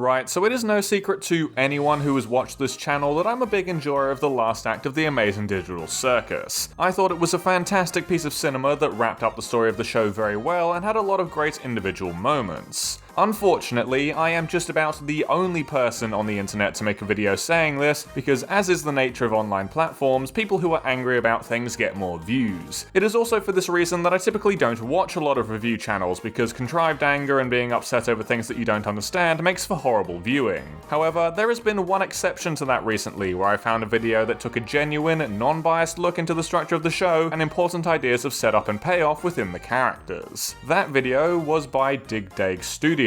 Right, so it is no secret to anyone who has watched this channel that I'm a big enjoyer of the last act of the Amazing Digital Circus. I thought it was a fantastic piece of cinema that wrapped up the story of the show very well and had a lot of great individual moments. Unfortunately, I am just about the only person on the internet to make a video saying this, because as is the nature of online platforms, people who are angry about things get more views. It is also for this reason that I typically don't watch a lot of review channels, because contrived anger and being upset over things that you don't understand makes for horrible viewing. However, there has been one exception to that recently, where I found a video that took a genuine, non-biased look into the structure of the show and important ideas of setup and payoff within the characters. That video was by Dig Dag Studios,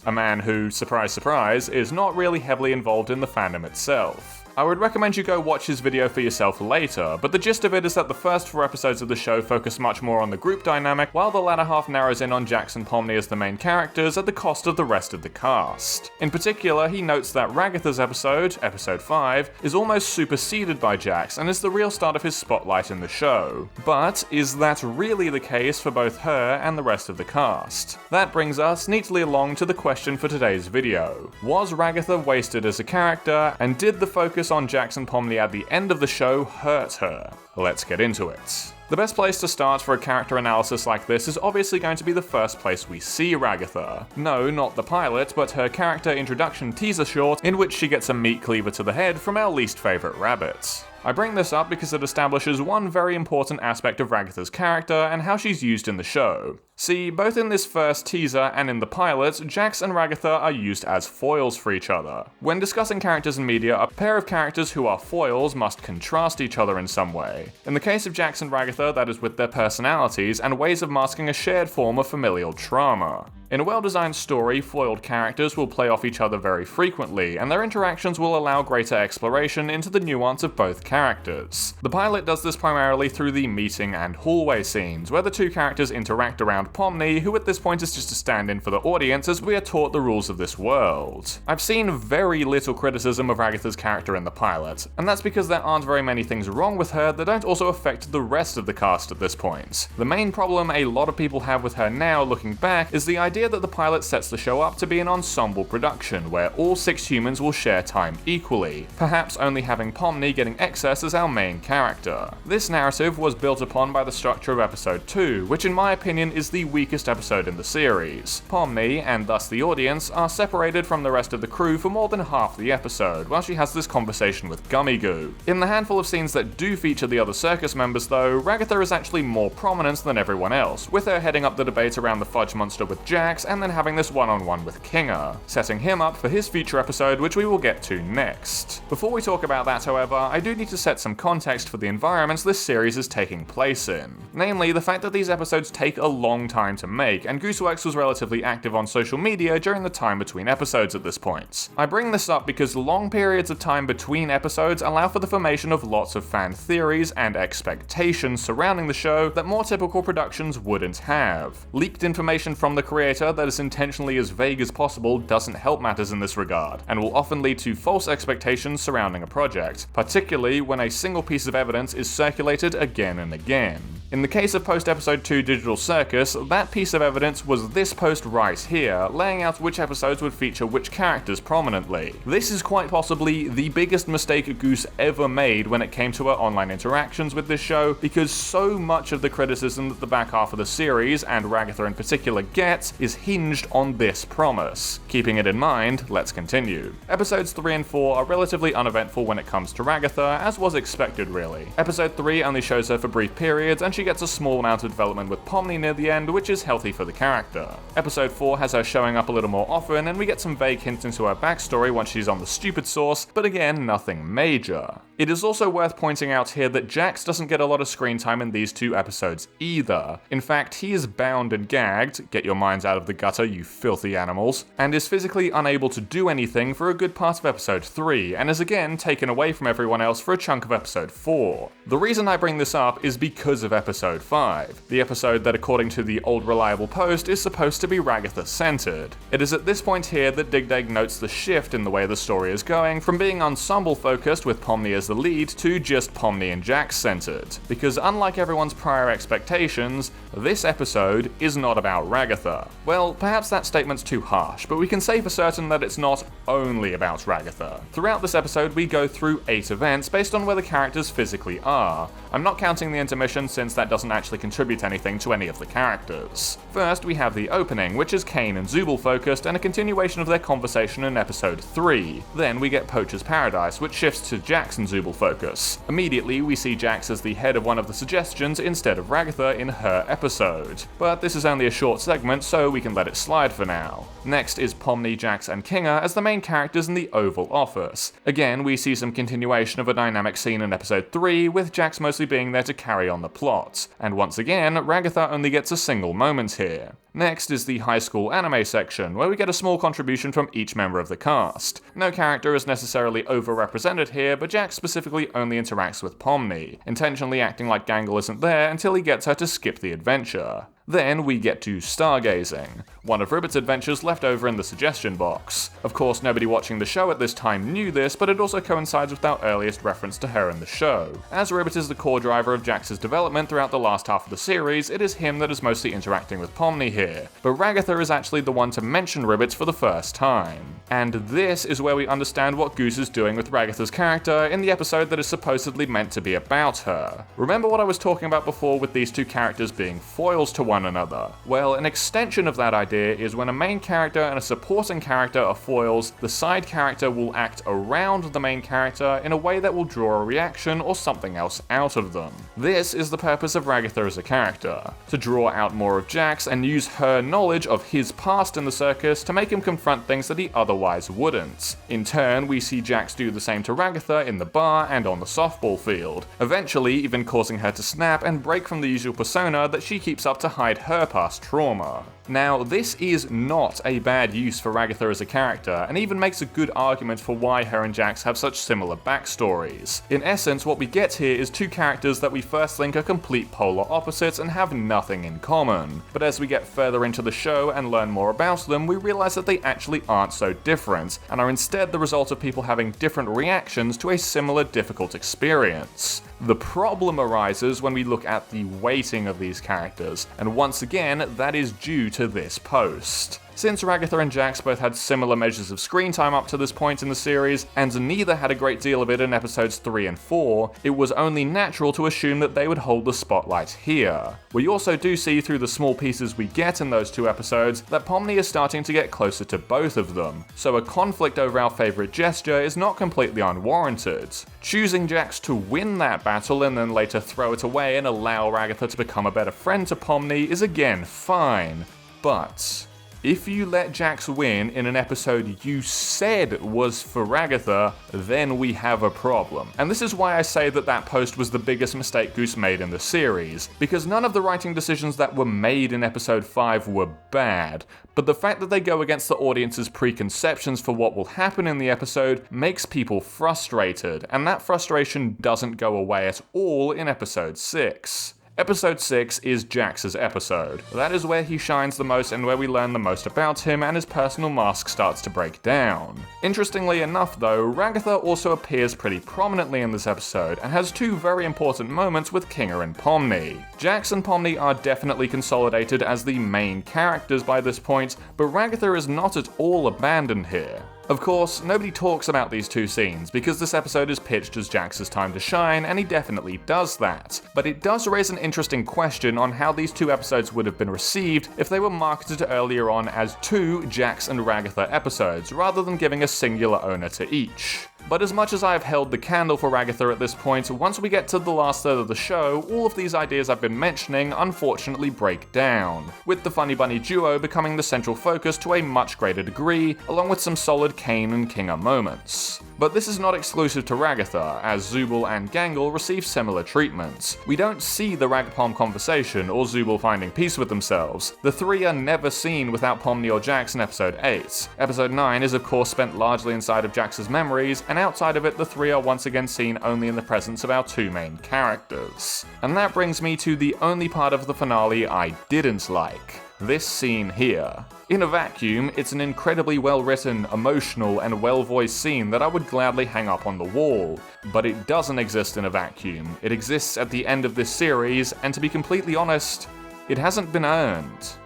a man who, surprise surprise, is not really heavily involved in the fandom itself. I would recommend you go watch his video for yourself later, but the gist of it is that the first 4 episodes of the show focus much more on the group dynamic, while the latter half narrows in on Jax and Pomni as the main characters at the cost of the rest of the cast. In particular, he notes that Ragatha's episode, episode 5, is almost superseded by Jax and is the real start of his spotlight in the show. But is that really the case for both her and the rest of the cast? That brings us neatly along to the question for today's video. Was Ragatha wasted as a character, and did the focus on Jax and Pomni at the end of the show hurt her? Let's get into it. The best place to start for a character analysis like this is obviously going to be the first place we see Ragatha. No, not the pilot, but her character introduction teaser short, in which she gets a meat cleaver to the head from our least favourite rabbit. I bring this up because it establishes one very important aspect of Ragatha's character and how she's used in the show. See, both in this first teaser and in the pilot, Jax and Ragatha are used as foils for each other. When discussing characters in media, a pair of characters who are foils must contrast each other in some way. In the case of Jax and Ragatha, that is with their personalities and ways of masking a shared form of familial trauma. In a well-designed story, foiled characters will play off each other very frequently, and their interactions will allow greater exploration into the nuance of both characters. The pilot does this primarily through the meeting and hallway scenes, where the 2 characters interact around Pomni, who at this point is just a stand-in for the audience as we are taught the rules of this world. I've seen very little criticism of Ragatha's character in the pilot, and that's because there aren't very many things wrong with her that don't also affect the rest of the cast at this point. The main problem a lot of people have with her now, looking back, is the idea that the pilot sets the show up to be an ensemble production, where all 6 humans will share time equally, perhaps only having Pomni getting excess as our main character. This narrative was built upon by the structure of episode 2, which in my opinion is the weakest episode in the series. Pomni, and thus the audience, are separated from the rest of the crew for more than half the episode, while she has this conversation with Gummy Goo. In the handful of scenes that do feature the other circus members though, Ragatha is actually more prominent than everyone else, with her heading up the debate around the fudge monster with Jax, and then having this one-on-one with Kinger, setting him up for his future episode, which we will get to next. Before we talk about that, however, I do need to set some context for the environments this series is taking place in. Namely, the fact that these episodes take a long time to make, and Gooseworx was relatively active on social media during the time between episodes at this point. I bring this up because long periods of time between episodes allow for the formation of lots of fan theories and expectations surrounding the show that more typical productions wouldn't have. Leaked information from the creator that is intentionally as vague as possible doesn't help matters in this regard, and will often lead to false expectations surrounding a project, particularly when a single piece of evidence is circulated again and again. In the case of post-episode 2 Digital Circus, that piece of evidence was this post right here, laying out which episodes would feature which characters prominently. This is quite possibly the biggest mistake Goose ever made when it came to her online interactions with this show, because so much of the criticism that the back half of the series, and Ragatha in particular, gets is hinged on this promise. Keeping it in mind, let's continue. Episodes 3 and 4 are relatively uneventful when it comes to Ragatha, as was expected really. Episode 3 only shows her for brief periods, and she gets a small amount of development with Pomni near the end, which is healthy for the character. Episode 4 has her showing up a little more often, and we get some vague hints into her backstory once she's on the stupid sauce, but again, nothing major. It is also worth pointing out here that Jax doesn't get a lot of screen time in these 2 episodes either. In fact, he is bound and gagged, get your minds out of the gutter you filthy animals, and is physically unable to do anything for a good part of episode 3, and is again taken away from everyone else for a chunk of episode 4. The reason I bring this up is because of episode 5, the episode that according to the the old reliable post is supposed to be Ragatha-centered. It is at this point here that Dig Dig notes the shift in the way the story is going from being ensemble-focused with Pomni as the lead to just Pomni and Jax-centered, because unlike everyone's prior expectations, this episode is not about Ragatha. Well, perhaps that statement's too harsh, but we can say for certain that it's not only about Ragatha. Throughout this episode, we go through 8 events based on where the characters physically are. I'm not counting the intermission since that doesn't actually contribute anything to any of the characters. First, we have the opening, which is Kane and Zubul focused and a continuation of their conversation in episode 3. Then we get Poacher's Paradise, which shifts to Jax and Zubul focus. Immediately, we see Jax as the head of one of the suggestions instead of Ragatha in her episode. But this is only a short segment, so we can let it slide for now. Next is Pomni, Jax, and Kinga as the main characters in the Oval Office. Again, we see some continuation of a dynamic scene in episode 3, with Jax mostly being there to carry on the plot. And once again, Ragatha only gets a single moment here. Next is the high school anime section, where we get a small contribution from each member of the cast. No character is necessarily overrepresented here, but Jax specifically only interacts with Pomni, intentionally acting like Gangle isn't there until he gets her to skip the adventure. Then we get to Stargazing, one of Ribbit's adventures left over in the suggestion box. Of course, nobody watching the show at this time knew this, but it also coincides with our earliest reference to her in the show. As Ribbit is the core driver of Jax's development throughout the last half of the series, it is him that is mostly interacting with Pomni here, but Ragatha is actually the one to mention Ribbit for the first time. And this is where we understand what Goose is doing with Ragatha's character in the episode that is supposedly meant to be about her. Remember what I was talking about before with these two characters being foils to one another? Well, an extension of that idea is when a main character and a supporting character are foils, the side character will act around the main character in a way that will draw a reaction or something else out of them. This is the purpose of Ragatha as a character, to draw out more of Jax and use her knowledge of his past in the circus to make him confront things that he otherwise wouldn't. In turn, we see Jax do the same to Ragatha in the bar and on the softball field, eventually even causing her to snap and break from the usual persona that she keeps up to hide her past trauma. Now, this is not a bad use for Ragatha as a character, and even makes a good argument for why her and Jax have such similar backstories. In essence, what we get here is two characters that we first think are complete polar opposites and have nothing in common. But as we get further into the show and learn more about them, we realize that they actually aren't so different, and are instead the result of people having different reactions to a similar difficult experience. The problem arises when we look at the weighting of these characters, and once again, that is due to this post. Since Ragatha and Jax both had similar measures of screen time up to this point in the series, and neither had a great deal of it in episodes 3 and 4, it was only natural to assume that they would hold the spotlight here. We also do see through the small pieces we get in those two episodes that Pomni is starting to get closer to both of them, so a conflict over our favourite gesture is not completely unwarranted. Choosing Jax to win that battle and then later throw it away and allow Ragatha to become a better friend to Pomni is again fine, but if you let Jax win in an episode you said was for Ragatha, then we have a problem. And this is why I say that that post was the biggest mistake Goose made in the series, because none of the writing decisions that were made in episode 5 were bad, but the fact that they go against the audience's preconceptions for what will happen in the episode makes people frustrated, and that frustration doesn't go away at all in episode 6. Episode 6 is Jax's episode. That is where he shines the most and where we learn the most about him and his personal mask starts to break down. Interestingly enough though, Ragatha also appears pretty prominently in this episode and has two very important moments with Kinga and Pomni. Jax and Pomni are definitely consolidated as the main characters by this point, but Ragatha is not at all abandoned here. Of course, nobody talks about these two scenes because this episode is pitched as Jax's time to shine, and he definitely does that. But it does raise an interesting question on how these two episodes would have been received if they were marketed earlier on as two Jax and Ragatha episodes, rather than giving a singular owner to each. But as much as I have held the candle for Ragatha at this point, once we get to the last third of the show, all of these ideas I've been mentioning unfortunately break down, with the Funny Bunny duo becoming the central focus to a much greater degree, along with some solid Kane and Kinga moments. But this is not exclusive to Ragatha, as Zubul and Gangle receive similar treatments. We don't see the Ragpom conversation or Zubul finding peace with themselves. The three are never seen without Pomni or Jax in episode 8. Episode 9 is of course spent largely inside of Jax's memories, and outside of it the three are once again seen only in the presence of our two main characters. And that brings me to the only part of the finale I didn't like. This scene here. In a vacuum, it's an incredibly well-written, emotional, and well-voiced scene that I would gladly hang up on the wall. But it doesn't exist in a vacuum. It exists at the end of this series, and to be completely honest, it hasn't been earned.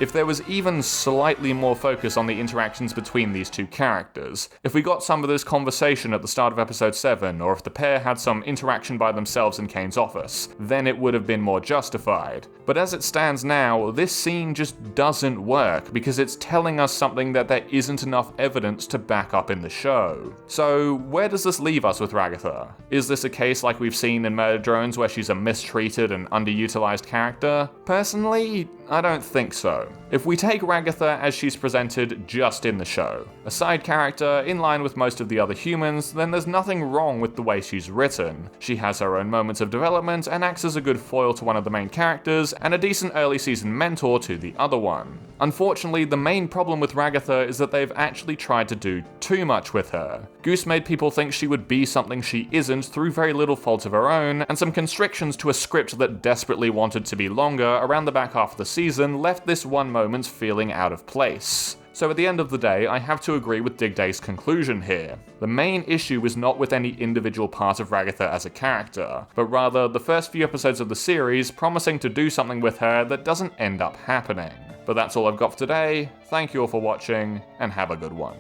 If there was even slightly more focus on the interactions between these two characters, if we got some of this conversation at the start of episode 7, or if the pair had some interaction by themselves in Kane's office, then it would have been more justified. But as it stands now, this scene just doesn't work because it's telling us something that there isn't enough evidence to back up in the show. So where does this leave us with Ragatha? Is this a case like we've seen in Murder Drones where she's a mistreated and underutilized character? Personally, I don't think so. If we take Ragatha as she's presented just in the show, a side character in line with most of the other humans, then there's nothing wrong with the way she's written. She has her own moments of development and acts as a good foil to one of the main characters and a decent early season mentor to the other one. Unfortunately, the main problem with Ragatha is that they've actually tried to do too much with her. Goose made people think she would be something she isn't through very little fault of her own, and some constrictions to a script that desperately wanted to be longer around the back half of the season left this one moment feeling out of place. So at the end of the day, I have to agree with Dig Day's conclusion here. The main issue is not with any individual part of Ragatha as a character, but rather the first few episodes of the series promising to do something with her that doesn't end up happening. But that's all I've got for today. Thank you all for watching, and have a good one.